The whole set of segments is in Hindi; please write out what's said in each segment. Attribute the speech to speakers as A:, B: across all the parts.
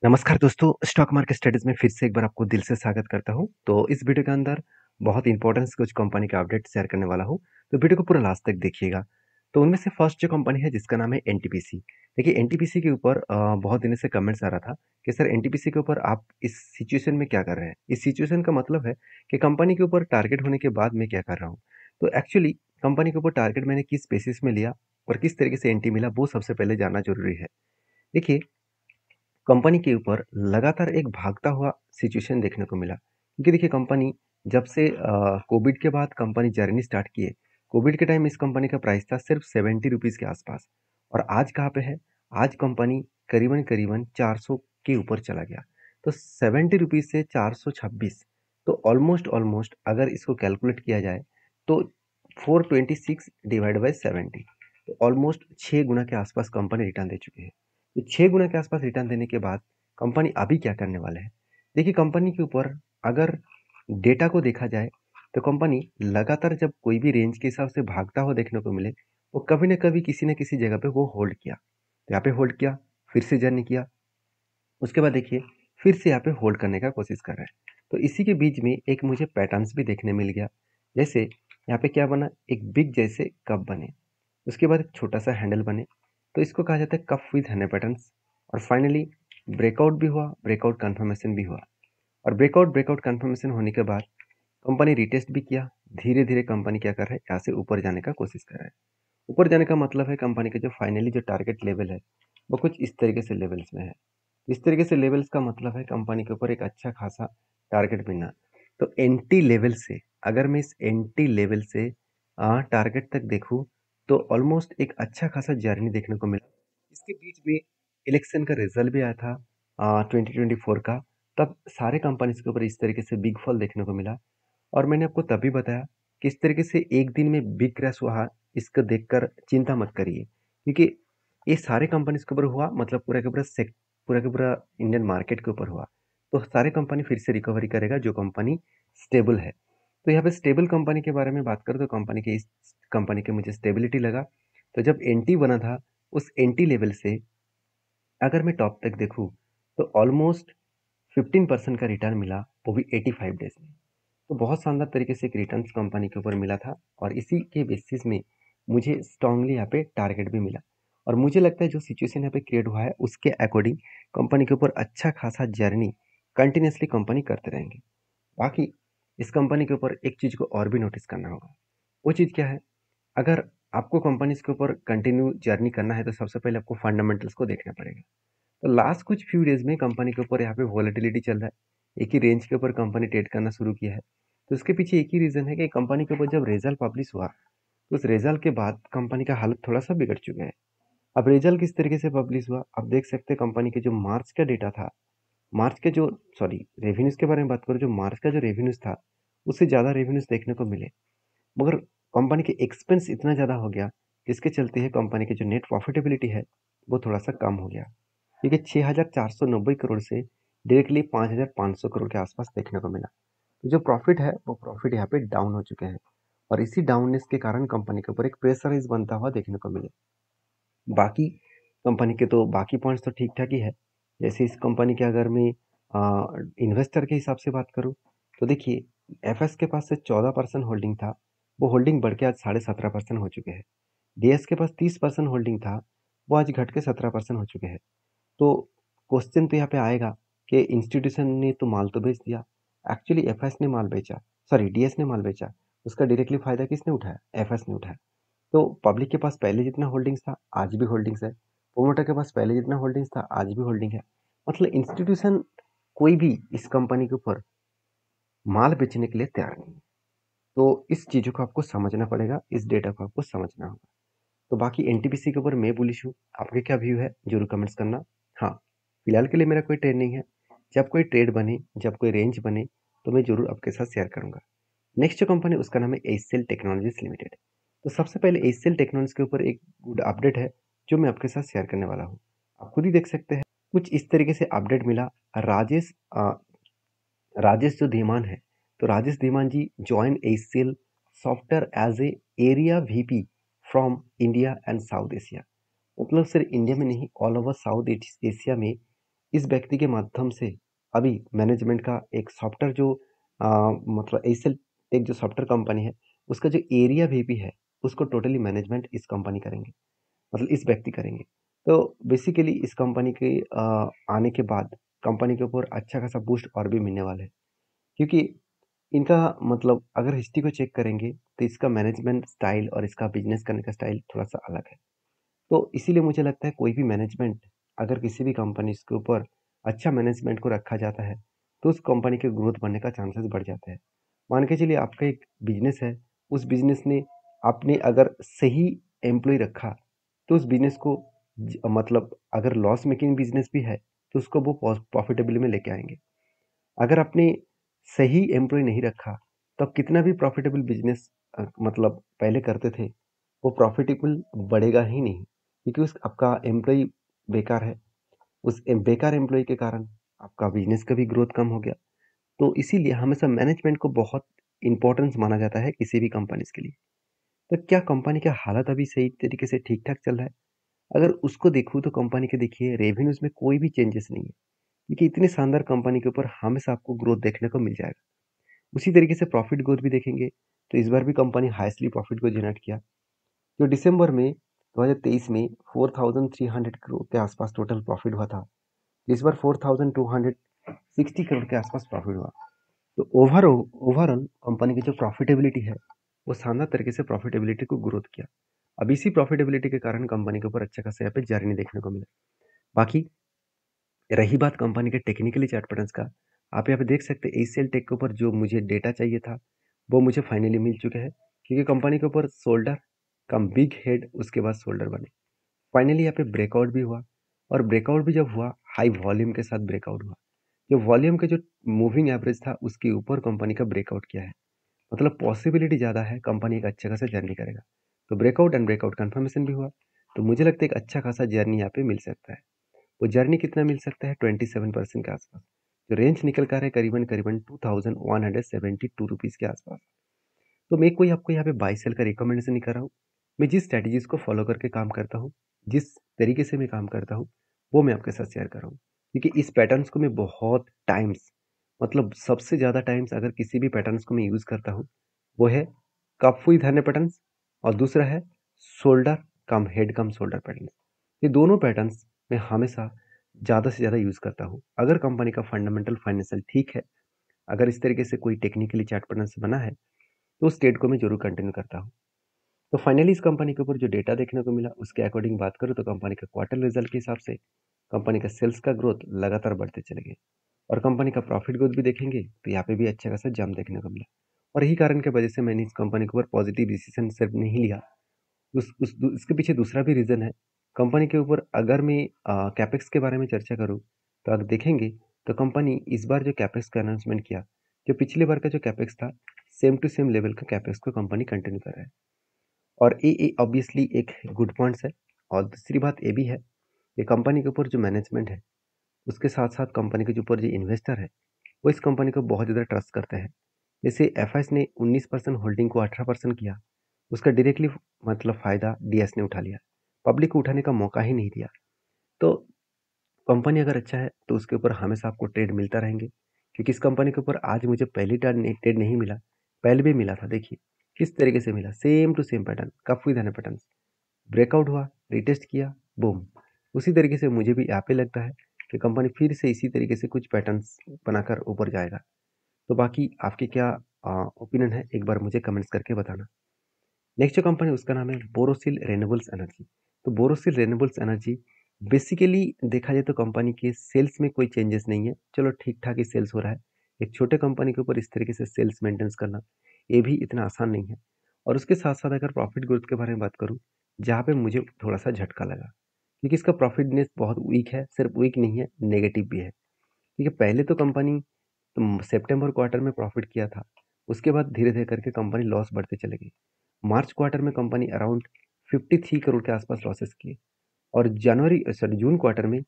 A: नमस्कार दोस्तों, स्टॉक मार्केट स्टडीज़ में फिर से एक बार आपको दिल से स्वागत करता हूँ। तो इस वीडियो के अंदर बहुत इम्पोर्टेंस कुछ कंपनी का अपडेट शेयर करने वाला हूँ, तो वीडियो को पूरा लास्ट तक देखिएगा। तो उनमें से फर्स्ट जो कंपनी है जिसका नाम है एनटीपीसी। देखिए एनटीपीसी के ऊपर बहुत दिनों से कमेंट्स आ रहा था कि सर एनटीपीसी के ऊपर आप इस सिचुएशन में क्या कर रहे हैं? इस सिचुएशन का मतलब है कि कंपनी के ऊपर टारगेट होने के बाद मैं क्या कर रहा हूँ? तो एक्चुअली कंपनी के ऊपर टारगेट मैंने किस बेसिस में लिया और किस तरीके से एंट्री मिला वो सबसे पहले जानना ज़रूरी है। देखिए कंपनी के ऊपर लगातार एक भागता हुआ सिचुएशन देखने को मिला क्योंकि देखिए कंपनी जब से कोविड के बाद कंपनी जर्नी स्टार्ट की है। कोविड के टाइम इस कंपनी का प्राइस था सिर्फ 70 रुपीज़ के आसपास और आज कहाँ पे है। आज कंपनी करीबन करीबन 400 के ऊपर चला गया। तो 70 रुपीज़ से 426, तो ऑलमोस्ट ऑलमोस्ट अगर इसको कैलकुलेट किया जाए तो 426 डिवाइड बाई 70, तो ऑलमोस्ट 6 गुना के आसपास कंपनी रिटर्न दे चुकी है। तो 6 गुना के आसपास रिटर्न देने के बाद कंपनी अभी क्या करने वाले हैं। देखिए कंपनी के ऊपर अगर डेटा को देखा जाए तो कंपनी लगातार जब कोई भी रेंज के हिसाब से भागता हुआ देखने को मिले, वो कभी ना कभी किसी न किसी जगह पे वो होल्ड किया। तो यहाँ पे होल्ड किया, फिर से जर्नी किया, उसके बाद देखिए फिर से यहाँ पे होल्ड करने का कोशिश कर रहा है। तो इसी के बीच में एक मुझे पैटर्न्स भी देखने मिल गया। जैसे यहाँ पे क्या बना, एक बिग जैसे कप बने, उसके बाद एक छोटा सा हैंडल बने, तो इसको कहा जाता है कप विद हैंडल पैटर्न्स। और फाइनली ब्रेकआउट भी हुआ, ब्रेकआउट कंफर्मेशन भी हुआ। और ब्रेकआउट ब्रेकआउट कंफर्मेशन होने के बाद कंपनी रिटेस्ट भी किया। धीरे धीरे कंपनी क्या कर रहा है, यहाँ से ऊपर जाने का कोशिश कर रहा है। ऊपर जाने का मतलब है कंपनी का जो फाइनली जो टारगेट लेवल है वो कुछ इस तरीके से लेवल्स में है। इस तरीके से लेवल्स का मतलब है कंपनी के ऊपर एक अच्छा खासा टारगेट मिलना। तो एंटी लेवल से, अगर मैं इस एंटी लेवल से टारगेट तक देखूं तो ऑलमोस्ट एक अच्छा खासा जर्नी देखने को मिला। इसके बीच में इलेक्शन का रिजल्ट भी आया था 2024 का। तब सारे कंपनीज के ऊपर इस तरीके से बिग फॉल देखने को मिला। और मैंने आपको तभी बताया कि इस तरीके से एक दिन में बिग क्रैश हुआ, इसको देखकर चिंता मत करिए क्योंकि ये सारे कंपनीज के ऊपर हुआ, मतलब पूरा का पूरा पूरा का पूरा इंडियन मार्केट के ऊपर हुआ। तो सारे कंपनी फिर से रिकवरी करेगा जो कंपनी स्टेबल है। तो यहाँ पे स्टेबल कंपनी के बारे में बात करें तो कंपनी के इस कंपनी के मुझे स्टेबिलिटी लगा। तो जब एंटी बना था उस एंटी लेवल से अगर मैं टॉप तक देखूँ तो ऑलमोस्ट 15% का रिटर्न मिला, वो भी 85 डेज में। तो बहुत शानदार तरीके से एक रिटर्न्स कंपनी के ऊपर मिला था और इसी के बेसिस में मुझे स्ट्रांगली यहाँ पे टारगेट भी मिला। और मुझे लगता है जो सिचुएशन यहाँ पे क्रिएट हुआ है उसके अकॉर्डिंग कंपनी के ऊपर अच्छा खासा जर्नी कंटिन्यूसली कंपनी करते रहेंगे। बाकी इस कंपनी के ऊपर एक चीज़ को और भी नोटिस करना होगा। वो चीज़ क्या है, अगर आपको कंपनीज के ऊपर कंटिन्यू जर्नी करना है तो सबसे पहले आपको फंडामेंटल्स को देखना पड़ेगा। तो लास्ट कुछ फ्यू डेज में कंपनी के ऊपर यहाँ पे वॉलेटिलिटी चल रहा है, एक ही रेंज के ऊपर कंपनी ट्रेड करना शुरू किया है। तो इसके पीछे एक ही रीज़न है कि कंपनी के ऊपर जब रिजल्ट पब्लिश हुआ तो उस रिजल्ट के बाद कंपनी का हालत थोड़ा सा बिगड़ चुका है। अब रिजल्ट किस तरीके से पब्लिश हुआ, आप देख सकते हैं कंपनी के जो मार्च का डेटा था, मार्च के जो सॉरी रेवेन्यूज के बारे में बात करूँ, जो मार्च का जो रेवेन्यूज था उससे ज़्यादा रेवेन्यूज देखने को मिले। मगर कंपनी के एक्सपेंस इतना ज़्यादा हो गया जिसके चलते है कंपनी की जो नेट प्रॉफिटेबिलिटी है वो थोड़ा सा कम हो गया, क्योंकि 6,490 करोड़ से डायरेक्टली 5,500 करोड़ के आसपास देखने को मिला। तो जो प्रॉफिट है वो प्रॉफिट यहाँ पे डाउन हो चुके हैं और इसी डाउननेस के कारण कंपनी के ऊपर एक प्रेशराइज बनता हुआ देखने को मिले। बाकी कंपनी के तो बाकी पॉइंट्स तो ठीक ठाक ही है। जैसे इस कंपनी के अगर मैं इन्वेस्टर के हिसाब से बात करूँ तो देखिए एफएस के पास से 14% होल्डिंग था, वो होल्डिंग बढ़ के आज 17.5% हो चुके हैं। डीएस के पास 30% होल्डिंग था, वो आज घट के 17% हो चुके हैं। तो क्वेश्चन तो यहाँ पे आएगा कि इंस्टीट्यूशन ने तो माल तो बेच दिया, एक्चुअली एफएस ने माल बेचा, सॉरी डीएस ने माल बेचा, उसका डायरेक्टली फायदा किसने उठाया, एफएस ने उठाया। तो पब्लिक के पास पहले जितना होल्डिंग्स था आज भी होल्डिंग्स है, प्रोमोटर के पास पहले जितना होल्डिंग्स था आज भी होल्डिंग है। मतलब इंस्टीट्यूशन कोई भी इस कंपनी के ऊपर माल बेचने के लिए तैयार नहीं है। तो इस चीज़ों को आपको समझना पड़ेगा, इस डेटा को आपको समझना होगा। तो बाकी एनटीपीसी के ऊपर मैं बुलिश हूँ, आपके क्या व्यू है जरूर कमेंट्स करना। हाँ, फिलहाल के लिए मेरा कोई ट्रेड नहीं है, जब कोई ट्रेड बने, जब कोई रेंज बने तो मैं जरूर आपके साथ शेयर करूंगा। नेक्स्ट जो कंपनी उसका नाम है एचसीएल टेक्नोलॉजीज लिमिटेड। तो सबसे पहले एचसीएल टेक्नोलॉजीज के ऊपर एक गुड अपडेट है जो मैं आपके साथ शेयर करने वाला हूँ। आप खुद ही देख सकते हैं कुछ इस तरीके से अपडेट मिला। राजेश राजेश जो धीमान है, तो Rajesh Dhiman ji join HCL software as a area VP from India and South Asia. मतलब सिर्फ इंडिया में नहीं, ऑल ओवर साउथ एशिया में इस व्यक्ति के माध्यम से अभी मैनेजमेंट का एक सॉफ्टवेयर जो मतलब एयरसेल एक जो सॉफ्टवेयर कंपनी है, उसका जो एरिया वीपी है, उसको टोटली मैनेजमेंट इस कंपनी करेंगे, मतलब इस व्यक्ति करेंगे। तो बेसिकली इस कंपनी के आने के बाद कंपनी के ऊपर अच्छा खासा बूस्ट और भी मिलने वाला है, क्योंकि इनका मतलब अगर हिस्ट्री को चेक करेंगे तो इसका मैनेजमेंट स्टाइल और इसका बिजनेस करने का स्टाइल थोड़ा सा अलग है। तो इसीलिए मुझे लगता है कोई भी मैनेजमेंट अगर किसी भी कंपनी के ऊपर अच्छा मैनेजमेंट को रखा जाता है, तो उस कंपनी के ग्रोथ बढ़ने का चांसेस बढ़ जाता है। मान के चलिए आपका एक बिजनेस है, उस बिजनेस ने आपने अगर सही एम्प्लॉय रखा, तो उस बिजनेस को मतलब अगर लॉस मेकिंग बिजनेस भी है, तो उसको वो प्रॉफिटेबल में लेके आएंगे। अगर आपने सही एम्प्लॉय नहीं रखा, तो आप कितना भी प्रॉफिटेबल बिजनेस मतलब पहले करते थे, वो प्रॉफिटेबल बढ़ेगा ही नहीं, क्योंकि उस आपका एम्प्लॉय बेकार है। उस बेकार एम्प्लॉय के कारण आपका बिजनेस का भी ग्रोथ कम हो गया। तो इसीलिए हमेशा मैनेजमेंट को बहुत इंपॉर्टेंस माना जाता है किसी भी कंपनीज के लिए। तो क्या कंपनी का हालत अभी सही तरीके से ठीक ठाक चल रहा है? अगर उसको देखूँ तो कंपनी के देखिए रेवेन्यूज में कोई भी चेंजेस नहीं है, क्योंकि इतनी शानदार कंपनी के ऊपर हमेशा आपको ग्रोथ देखने को मिल जाएगा। उसी तरीके से प्रॉफिट ग्रोथ भी देखेंगे, तो इस बार भी कंपनी हाईएस्टली प्रॉफिट को जनरेट किया, जो दिसंबर में 2023 में 4,300 करोड़ के आसपास टोटल प्रॉफिट हुआ था। इस बार 4,260 करोड़ के आसपास प्रॉफिट हुआ। तो ओवरऑल ओवरऑल कंपनी की जो प्रॉफिटेबिलिटी है, वो शानदार तरीके से प्रॉफिटेबिलिटी को ग्रोथ किया। अब इसी प्रॉफिटेबिलिटी के कारण कंपनी के ऊपर अच्छा खासा यहाँ पे जर्नी देखने को मिला। बाकी रही बात कंपनी के टेक्निकली चार्ट पैटर्न्स का, आप यहाँ पे देख सकते हैं एसीएल टेक के ऊपर जो मुझे डेटा चाहिए था, वो मुझे फाइनली मिल चुका है, क्योंकि कंपनी के ऊपर शोल्डर कम बिग हेड उसके बाद शोल्डर बने। फाइनली यहाँ पे ब्रेकआउट भी हुआ, और ब्रेकआउट भी जब हुआ हाई वॉल्यूम के साथ ब्रेकआउट हुआ। जो वॉल्यूम के जो मूविंग एवरेज था उसके ऊपर कंपनी का ब्रेकआउट किया है, मतलब पॉसिबिलिटी ज़्यादा है कंपनी एक अच्छा खासा जर्नी करेगा। तो ब्रेकआउट एंड ब्रेकआउट कन्फर्मेशन भी हुआ, तो मुझे लगता है एक अच्छा खासा जर्नी यहाँ पे मिल सकता है। वो जर्नी कितना मिल सकता है? 27% के आसपास। जो रेंज निकल कर है करीबन करीबन 2172 रुपीज़ के आसपास। तो मैं कोई आपको यहाँ पे बाई सेल का रिकमेंडेशन नहीं कर रहा हूँ। मैं जिस स्ट्रैटेजीज को फॉलो करके काम करता हूँ, जिस तरीके से मैं काम करता हूँ, वो मैं आपके साथ शेयर कर रहा हूँ, क्योंकि इस पैटर्न्स को मैं बहुत टाइम्स मतलब सबसे ज़्यादा टाइम्स अगर किसी भी पैटर्न्स को मैं यूज़ करता हूँ, वो है कप धरने पैटर्न्स, और दूसरा है शोल्डर कम हेड कम शोल्डर पैटर्न्स। ये दोनों पैटर्न्स मैं हमेशा ज़्यादा से ज़्यादा यूज़ करता हूँ। अगर कंपनी का फंडामेंटल फाइनेंशियल ठीक है, अगर इस तरीके से कोई टेक्निकली चार्ट पैटर्न्स बना है, तो उस ट्रेड को मैं जरूर कंटिन्यू करता हूँ। तो फाइनली इस कंपनी के ऊपर जो डेटा देखने को मिला उसके अकॉर्डिंग बात करूँ तो कंपनी का क्वार्टर रिजल्ट के हिसाब से कंपनी का सेल्स का ग्रोथ लगातार बढ़ते चले गए, और कंपनी का प्रॉफिट ग्रोथ भी देखेंगे तो यहाँ पे भी अच्छा खासा जंप देखने को मिला। और यही कारण की वजह से मैंने इस कंपनी के ऊपर पॉजिटिव डिसीजन सिर्फ नहीं लिया, इसके पीछे दूसरा भी रीज़न है। कंपनी के ऊपर अगर मैं कैपेक्स के बारे में चर्चा करूँ, तो अगर देखेंगे तो कंपनी इस बार जो कैपेक्स का अनाउंसमेंट किया, जो पिछले बार का जो कैपेक्स था, सेम टू सेम लेवल का कैपेक्स को कंपनी कंटिन्यू कर रहा है। और ये ऑब्वियसली एक गुड पॉइंट्स है। और दूसरी बात ये भी है कि कंपनी के ऊपर जो मैनेजमेंट है, उसके साथ साथ कंपनी के ऊपर जो इन्वेस्टर है, वो इस कंपनी को बहुत ज़्यादा ट्रस्ट करते हैं। जैसे एफआईएस ने 19% होल्डिंग को 18% किया, उसका डायरेक्टली मतलब फ़ायदा डीएस ने उठा लिया, पब्लिक को उठाने का मौका ही नहीं दिया। तो कंपनी अगर अच्छा है तो उसके ऊपर हमेशा आपको ट्रेड मिलता रहेंगे, क्योंकि इस कंपनी के ऊपर आज मुझे पहली ट्रेड नहीं मिला, पहले भी मिला था। देखिए किस तरीके से मिला, same to same pattern, cup with pattern, breakout हुआ, रिटेस्ट किया, बूम। उसी तरीके से मुझे भी यहाँ पे लगता है कि कंपनी फिर से इसी तरीके से कुछ पैटर्न्स बनाकर ऊपर जाएगा। तो बाकी आपके क्या ओपिनियन है, एक बार मुझे कमेंट्स करके बताना। नेक्स्ट जो कंपनी उसका नाम है बोरोसिल रेन्यूएबल्स एनर्जी। तो बोरोसिल रेन्यूएबल्स एनर्जी बेसिकली देखा जाए तो कंपनी के सेल्स में कोई चेंजेस नहीं है, चलो ठीक ठाक ही सेल्स हो रहा है। एक छोटे कंपनी के ऊपर इस तरीके से सेल्स मेंटेन करना ये भी इतना आसान नहीं है। और उसके साथ साथ अगर प्रॉफिट ग्रोथ के बारे में बात करूँ, जहाँ पे मुझे थोड़ा सा झटका लगा, क्योंकि इसका प्रॉफिटनेस बहुत वीक है, सिर्फ वीक नहीं है, नेगेटिव भी है। क्योंकि पहले तो कंपनी सितंबर क्वार्टर में प्रॉफिट किया था, उसके बाद धीरे धीरे करके कंपनी लॉस बढ़ते चले गई। मार्च क्वार्टर में कंपनी अराउंड 53 करोड़ के आसपास लॉसेस किए, और जून क्वार्टर में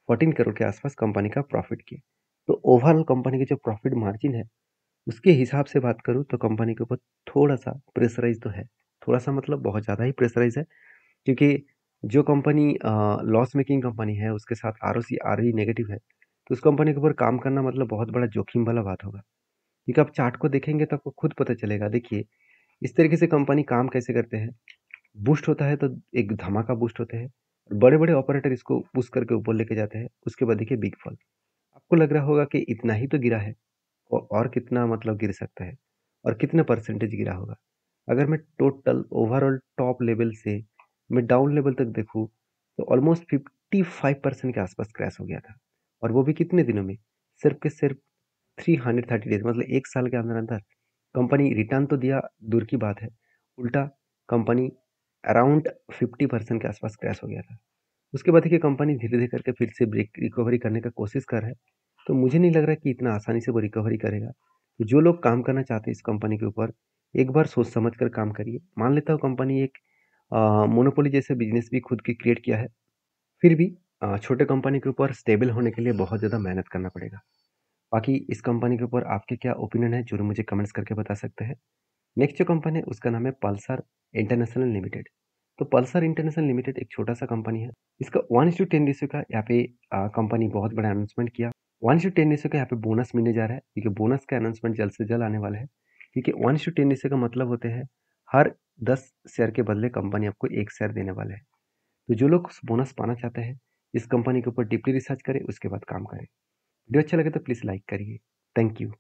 A: 14 करोड़ के आसपास कंपनी का प्रॉफिट किए। तो ओवरऑल कंपनी की जो प्रॉफिट मार्जिन है, उसके हिसाब से बात करूँ तो कंपनी के ऊपर थोड़ा सा प्रेशराइज तो है, थोड़ा सा मतलब बहुत ज़्यादा ही प्रेशराइज है, क्योंकि जो कंपनी लॉस मेकिंग कंपनी है उसके साथ आरओसी आरई नेगेटिव है, तो उस कंपनी के ऊपर काम करना मतलब बहुत बड़ा जोखिम वाला बात होगा। क्योंकि आप चार्ट को देखेंगे तो आपको खुद पता चलेगा। देखिए, इस तरीके से कंपनी काम कैसे करते हैं, बूस्ट होता है तो एक धमाका बूस्ट होते हैं। बड़े-बड़े ऑपरेटर इसको पुश करके ऊपर लेके जाते हैं। उसके बाद देखिए बिग फॉल। आपको लग रहा होगा कि इतना ही तो गिरा है, और कितना मतलब गिर सकता है और कितने परसेंटेज गिरा होगा। अगर मैं टोटल ओवरऑल टॉप लेवल से मैं डाउन लेवल तक देखूँ, तो ऑलमोस्ट 55% के आसपास क्रैश हो गया था। और वो भी कितने दिनों में? सिर्फ़ के सिर्फ़ 330 डेज़, मतलब 1 साल के अंदर-अंदर कंपनी रिटर्न तो दिया दूर की बात है, उल्टा कंपनी अराउंड 50% के आसपास क्रैश हो गया था। उसके बाद देखिए कंपनी धीरे-धीरे करके फिर से ब्रेक रिकवरी करने का कोशिश कर रहा है। तो मुझे नहीं लग रहा कि इतना आसानी से वो रिकवरी करेगा। तो जो लोग काम करना चाहते हैं इस कंपनी के ऊपर, एक बार सोच समझ कर काम करिए। मान लेता हूँ कंपनी एक मोनोपोली जैसे बिज़नेस भी खुद की क्रिएट किया है। फिर भी छोटे कंपनी के ऊपर स्टेबल होने के लिए बहुत ज़्यादा मेहनत करना पड़ेगा। बाकी इस कंपनी के ऊपर आपके क्या ओपिनियन है, ज़रूर मुझे कमेंट्स करके बता सकते हैं। नेक्स्ट जो कंपनी है उसका नाम है पल्सर इंटरनेशनल लिमिटेड। तो पल्सर इंटरनेशनल लिमिटेड एक छोटा-सा कंपनी है। इसका 1:10 रेशियो का यहाँ पे कंपनी बहुत बड़ा अनाउंसमेंट किया। 1:10 रेशियो का यहाँ पे बोनस मिलने जा रहा है, क्योंकि बोनस का अनाउंसमेंट जल्द से जल्द आने वाला है। क्योंकि 1:10 रेशियो का मतलब होते हैं हर 10 शेयर के बदले कंपनी आपको 1 शेयर देने वाला है। तो जो लोग बोनस पाना चाहते हैं, इस कंपनी के ऊपर डीपली रिसर्च करें, उसके बाद काम करें। वीडियो अच्छा लगे तो प्लीज़ लाइक करिए। Thank you.